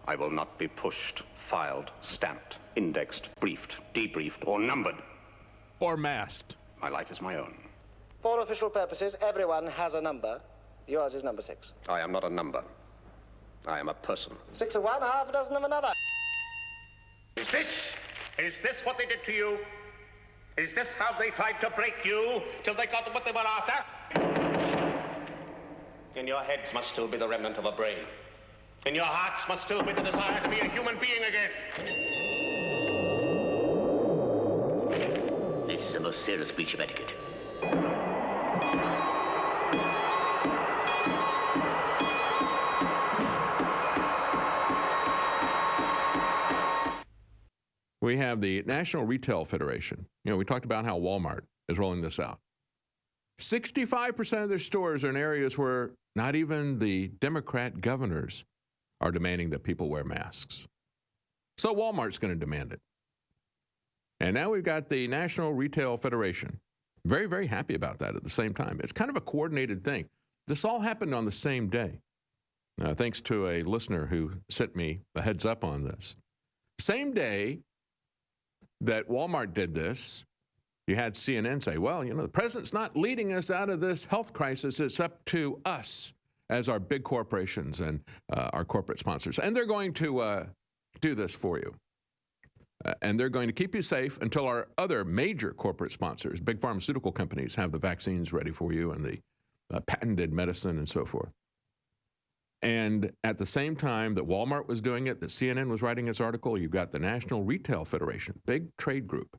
I will not be pushed, filed, stamped, indexed, briefed, debriefed, or numbered. Or masked. My life is my own. For official purposes, everyone has a number. Yours is number 6. I am not a number. I am a person. 6 of one, half a dozen of another. Is this what they did to you? Is this how they tried to break you till they got what they were after? In your heads must still be the remnant of a brain. In your hearts must still be the desire to be a human being again. This is a most serious breach of etiquette. We have the National Retail Federation. You know, we talked about how Walmart is rolling this out. 65% of their stores are in areas where not even the Democrat governors are demanding that people wear masks. So Walmart's going to demand it. And now we've got the National Retail Federation. Very, very happy about that at the same time. It's kind of a coordinated thing. This all happened on the same day. Thanks to a listener who sent me a heads up on this. Same day that Walmart did this, you had CNN say, well, you know, the president's not leading us out of this health crisis. It's up to us as our big corporations and our corporate sponsors. And they're going to do this for you. And they're going to keep you safe until our other major corporate sponsors, big pharmaceutical companies, have the vaccines ready for you and the patented medicine and so forth. And at the same time that Walmart was doing it, that CNN was writing this article, you've got the National Retail Federation, big trade group.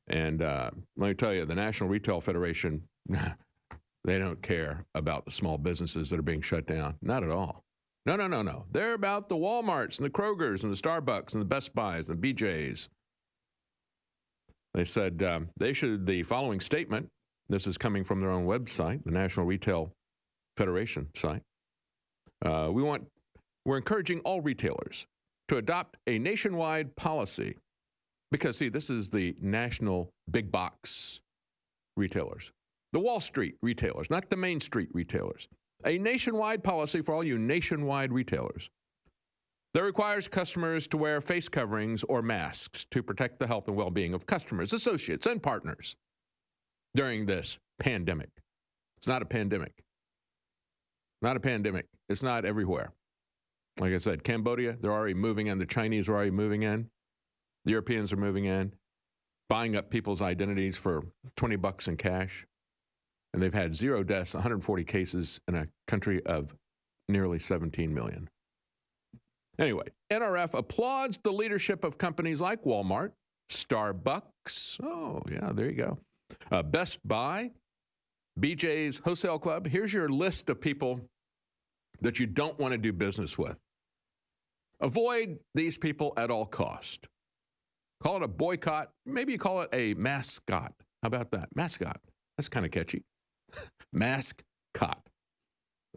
And let me tell you, the National Retail Federation, they don't care about the small businesses that are being shut down. Not at all. No. They're about the Walmarts and the Krogers and the Starbucks and the Best Buys and the BJs. They said they issued the following statement. This is coming from their own website, the National Retail Federation site. We're encouraging all retailers to adopt a nationwide policy because, see, this is the national big box retailers, the Wall Street retailers, not the Main Street retailers. A nationwide policy for all you nationwide retailers that requires customers to wear face coverings or masks to protect the health and well-being of customers, associates, and partners during this pandemic. It's not a pandemic. Not a pandemic. It's not everywhere. Like I said, Cambodia, they're already moving in. The Chinese are already moving in. The Europeans are moving in, buying up people's identities for $20 in cash. And they've had 0 deaths, 140 cases in a country of nearly 17 million. Anyway, NRF applauds the leadership of companies like Walmart, Starbucks, oh, yeah, there you go, Best Buy, BJ's Wholesale Club. Here's your list of people that you don't want to do business with. Avoid these people at all cost. Call it a boycott. Maybe you call it a mascot. How about that? Mascot. That's kind of catchy. Mascot.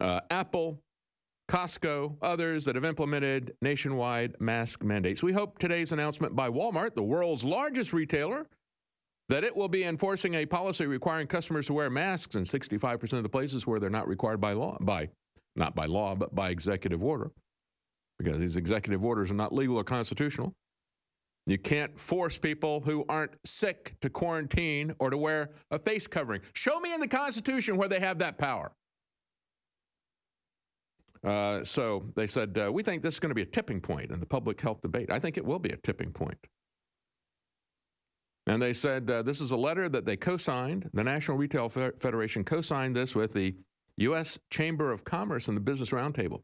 Apple, Costco, others that have implemented nationwide mask mandates. We hope today's announcement by Walmart, the world's largest retailer, that it will be enforcing a policy requiring customers to wear masks in 65% of the places where they're not required by law, not by law, but by executive order, because these executive orders are not legal or constitutional. You can't force people who aren't sick to quarantine or to wear a face covering. Show me in the Constitution where they have that power. So they said, we think this is going to be a tipping point in the public health debate. I think it will be a tipping point. And they said this is a letter that they co-signed. The National Retail Federation co-signed this with the U.S. Chamber of Commerce and the Business Roundtable.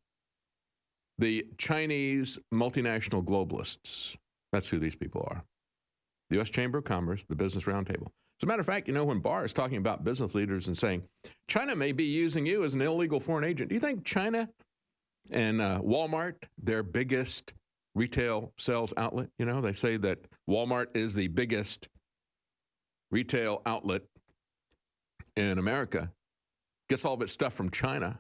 The Chinese multinational globalists. That's who these people are. The U.S. Chamber of Commerce, the Business Roundtable. As a matter of fact, you know, when Barr is talking about business leaders and saying, China may be using you as an illegal foreign agent, do you think China and Walmart, their biggest retail sales outlet, you know, they say that Walmart is the biggest retail outlet in America, gets all of its stuff from China.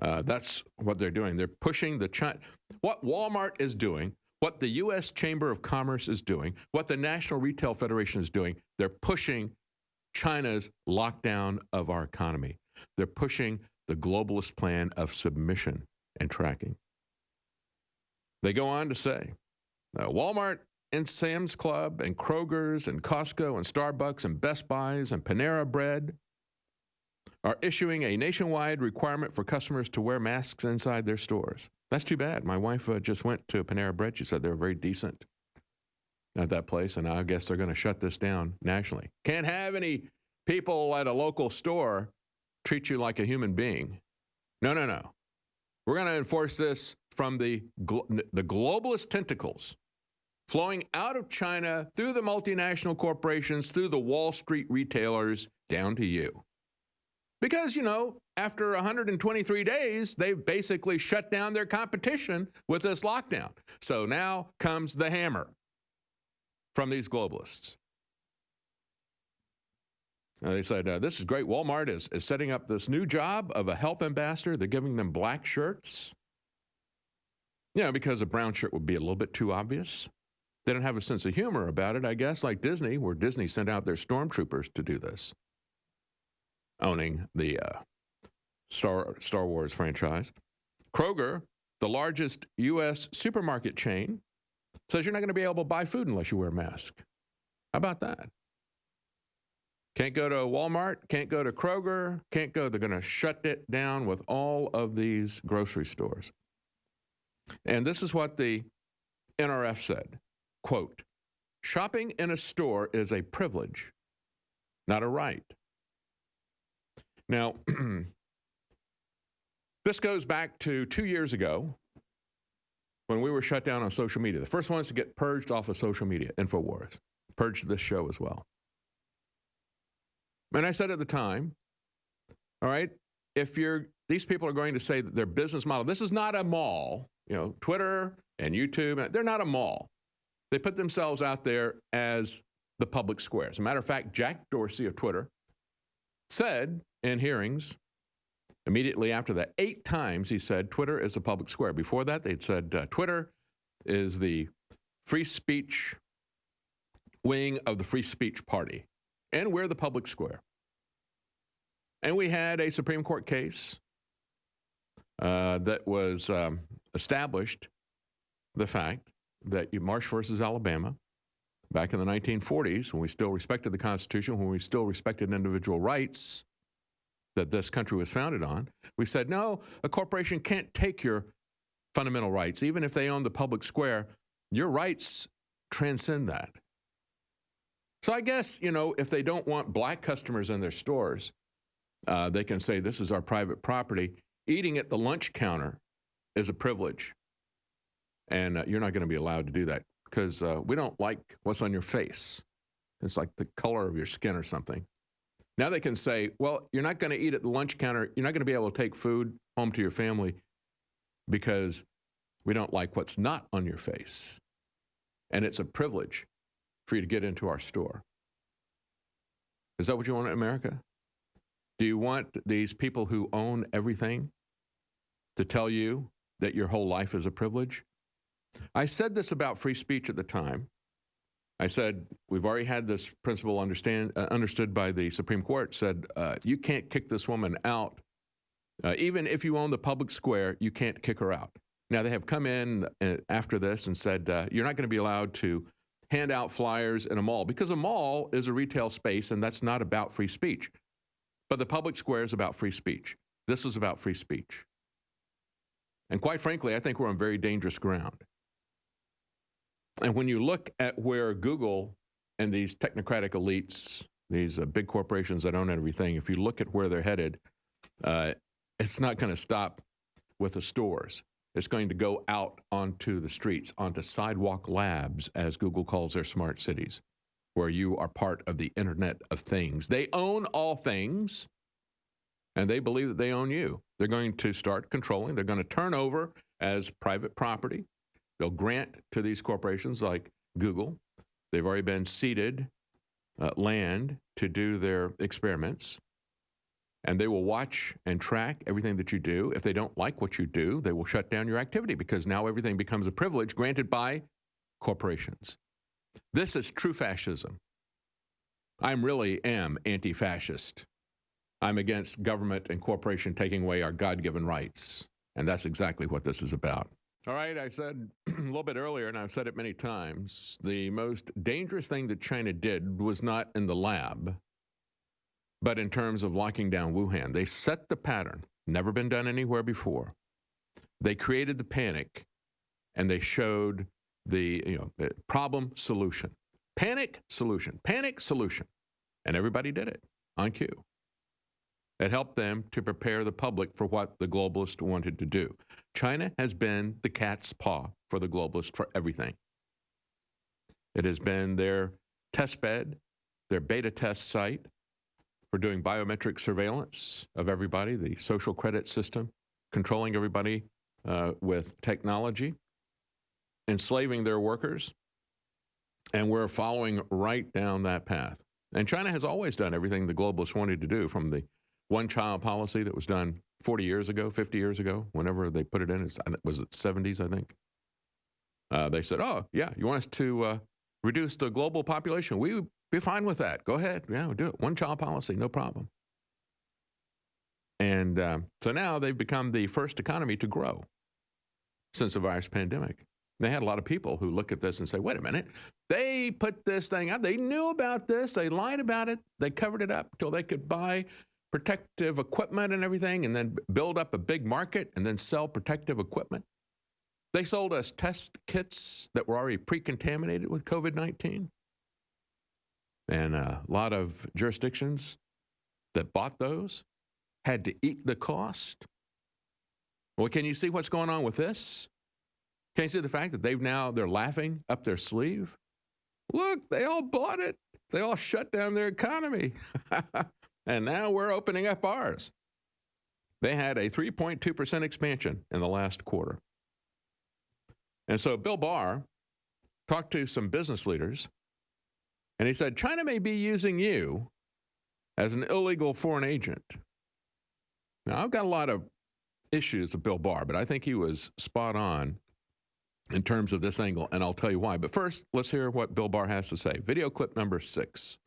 That's what they're doing. They're pushing the China. What Walmart is doing, what the U.S. Chamber of Commerce is doing, what the National Retail Federation is doing, they're pushing China's lockdown of our economy. They're pushing the globalist plan of submission and tracking. They go on to say, Walmart and Sam's Club and Kroger's and Costco and Starbucks and Best Buys and Panera Bread are issuing a nationwide requirement for customers to wear masks inside their stores. That's too bad. My wife just went to Panera Bread. She said they were very decent at that place, and I guess they're going to shut this down nationally. Can't have any people at a local store treat you like a human being. No. We're going to enforce this from the globalist tentacles flowing out of China through the multinational corporations, through the Wall Street retailers, down to you. Because, after 123 days, they've basically shut down their competition with this lockdown. So now comes the hammer from these globalists. They said, this is great. Walmart is setting up this new job of a health ambassador. They're giving them black shirts. Because a brown shirt would be a little bit too obvious. They don't have a sense of humor about it, I guess, like Disney, where Disney sent out their stormtroopers to do this, owning the Star Wars franchise. Kroger, the largest U.S. supermarket chain, says you're not going to be able to buy food unless you wear a mask. How about that? Can't go to Walmart, can't go to Kroger, can't go. They're going to shut it down with all of these grocery stores. And this is what the NRF said, quote, shopping in a store is a privilege, not a right. Now, this goes back to 2 years ago when we were shut down on social media. The first ones to get purged off of social media, InfoWars, purged this show as well. And I said at the time, all right, these people are going to say that their business model, this is not a mall, Twitter and YouTube, they're not a mall. They put themselves out there as the public square. As a matter of fact, Jack Dorsey of Twitter said in hearings immediately after that, 8 times he said Twitter is the public square. Before that, they'd said Twitter is the free speech wing of the free speech party. And we're the public square. And we had a Supreme Court case that was established the fact that Marsh versus Alabama, back in the 1940s, when we still respected the Constitution, when we still respected individual rights that this country was founded on, we said, no, a corporation can't take your fundamental rights. Even if they own the public square, your rights transcend that. So I guess, if they don't want black customers in their stores, they can say this is our private property. Eating at the lunch counter is a privilege. And you're not going to be allowed to do that because we don't like what's on your face. It's like the color of your skin or something. Now they can say, well, you're not going to eat at the lunch counter. You're not going to be able to take food home to your family because we don't like what's not on your face. And it's a privilege for you to get into our store. Is that what you want in America? Do you want these people who own everything to tell you that your whole life is a privilege? I said this about free speech at the time. I said, we've already had this principle understood by the Supreme Court, said you can't kick this woman out. Even if you own the public square, you can't kick her out. Now, they have come in after this and said, you're not going to be allowed to hand out flyers in a mall, because a mall is a retail space, and that's not about free speech. But the public square is about free speech. This was about free speech. And quite frankly, I think we're on very dangerous ground. And when you look at where Google and these technocratic elites, these big corporations that own everything, if you look at where they're headed, it's not going to stop with the stores. It's going to go out onto the streets, onto sidewalk labs, as Google calls their smart cities, where you are part of the Internet of Things. They own all things, and they believe that they own you. They're going to start controlling. They're going to turn over as private property. They'll grant to these corporations like Google. They've already been ceded land to do their experiments. And they will watch and track everything that you do. If they don't like what you do, they will shut down your activity, because now everything becomes a privilege granted by corporations. This is true fascism. I really am anti-fascist. I'm against government and corporation taking away our God-given rights And that's exactly what this is about. All right, I said a little bit earlier, and I've said it many times, the most dangerous thing that China did was not in the lab, but in terms of locking down Wuhan. They set the pattern, never been done anywhere before. They created the panic, and they showed the problem, solution. Panic, solution. Panic, solution. And everybody did it on cue. It helped them to prepare the public for what the globalists wanted to do. China has been the cat's paw for the globalists for everything. It has been their test bed, their beta test site for doing biometric surveillance of everybody, the social credit system, controlling everybody with technology, enslaving their workers, and we're following right down that path. And China has always done everything the globalists wanted to do, from the one-child policy that was done 40 years ago, 50 years ago, whenever they put it in. Was it 70s, I think? They said, oh, yeah, you want us to reduce the global population? We would be fine with that. Go ahead. Yeah, we'll do it. One-child policy, no problem. And so now they've become the first economy to grow since the virus pandemic. They had a lot of people who look at this and say, wait a minute, they put this thing out. They knew about this. They lied about it. They covered it up until they could buy protective equipment and everything, and then build up a big market and then sell protective equipment. They sold us test kits that were already pre-contaminated with COVID-19. And a lot of jurisdictions that bought those had to eat the cost. Well, can you see what's going on with this? Can you see the fact that they're laughing up their sleeve? Look, they all bought it. They all shut down their economy. And now we're opening up ours. They had a 3.2% expansion in the last quarter. And so Bill Barr talked to some business leaders, and he said, China may be using you as an illegal foreign agent. Now, I've got a lot of issues with Bill Barr, but I think he was spot on in terms of this angle, and I'll tell you why. But first, let's hear what Bill Barr has to say. Video clip number 6.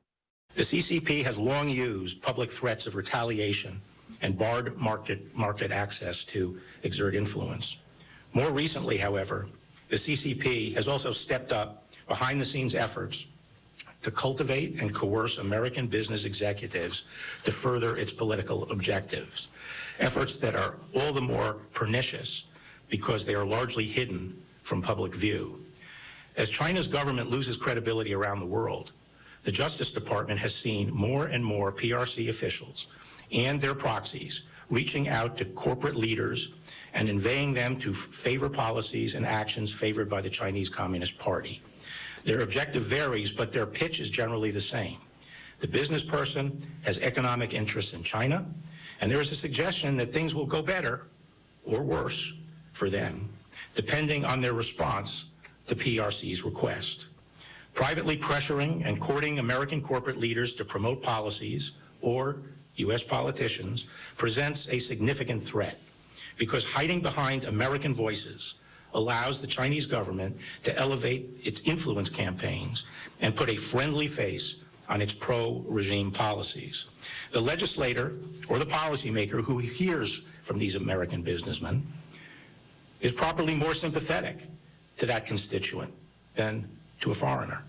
The CCP has long used public threats of retaliation and barred market access to exert influence. More recently, however, the CCP has also stepped up behind-the-scenes efforts to cultivate and coerce American business executives to further its political objectives, efforts that are all the more pernicious because they are largely hidden from public view. As China's government loses credibility around the world, the Justice Department has seen more and more PRC officials and their proxies reaching out to corporate leaders and inveighing them to favor policies and actions favored by the Chinese Communist Party. Their objective varies, but their pitch is generally the same. The business person has economic interests in China, and there is a suggestion that things will go better or worse for them, depending on their response to PRC's request. Privately pressuring and courting American corporate leaders to promote policies or U.S. politicians presents a significant threat because hiding behind American voices allows the Chinese government to elevate its influence campaigns and put a friendly face on its pro-regime policies. The legislator or the policymaker who hears from these American businessmen is properly more sympathetic to that constituent than to a foreigner.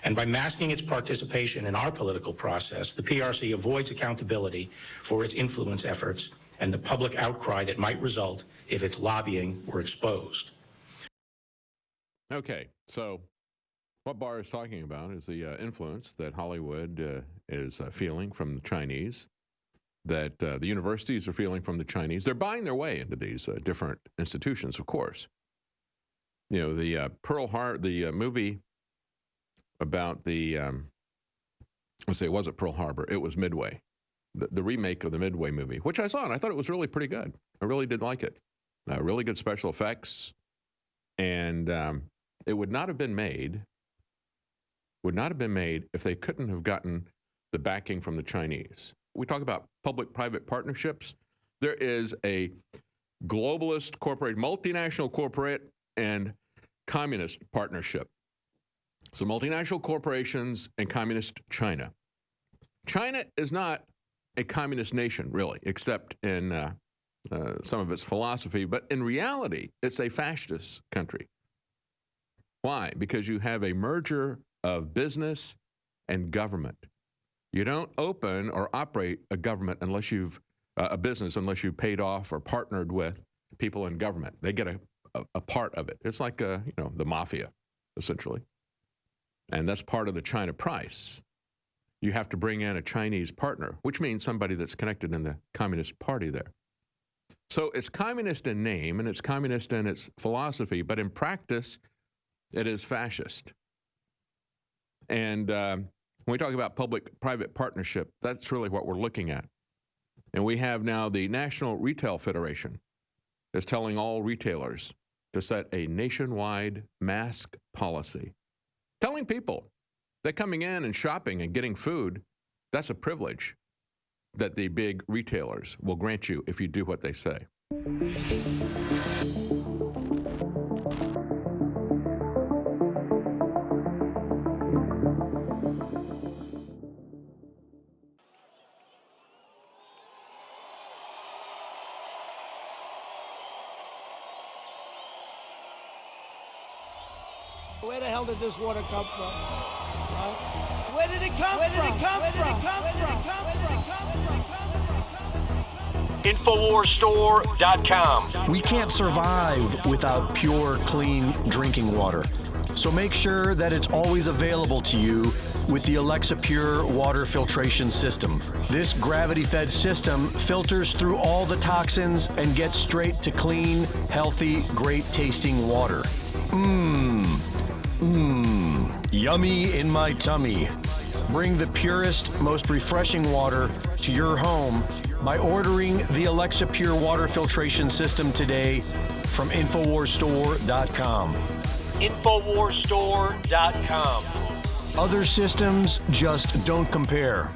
And by masking its participation in our political process, the PRC avoids accountability for its influence efforts and the public outcry that might result if its lobbying were exposed. Okay, so what Barr is talking about is the influence that Hollywood is feeling from the Chinese, that the universities are feeling from the Chinese. They're buying their way into these different institutions, of course. You know, the Pearl Harbor, the movie about the, let's say it wasn't Pearl Harbor, it was Midway, the remake of the Midway movie, which I saw, and I thought it was really pretty good. I really did like it. Really good special effects, and it would not have been made if they couldn't have gotten the backing from the Chinese. We talk about public-private partnerships. There is a globalist corporate, multinational corporate, and communist partnership. So multinational corporations and communist China. China is not a communist nation, really, except in some of its philosophy, but in reality, it's a fascist country. Why? Because you have a merger of business and government. You don't open or operate a government unless you've a business unless you paid off or partnered with people in government. They get a part of it. It's like the mafia, essentially, and that's part of the China price. You have to bring in a Chinese partner, which means somebody that's connected in the Communist Party there. So it's communist in name and it's communist in its philosophy, but in practice, it is fascist. And when we talk about public-private partnership, that's really what we're looking at. And we have now the National Retail Federation is telling all retailers to set a nationwide mask policy, telling people that coming in and shopping and getting food, that's a privilege that the big retailers will grant you if you do what they say. Where the hell did this water come from? Where did it come from? Where did it come from? Infowarstore.com. We can't survive without pure, clean drinking water. So make sure that it's always available to you with the Alexa Pure water filtration system. This gravity-fed system filters through all the toxins and gets straight to clean, healthy, great-tasting water. Yummy in my tummy. Bring the purest, most refreshing water to your home by ordering the Alexa Pure water filtration system today from Infowarstore.com. Infowarstore.com. Other systems just don't compare.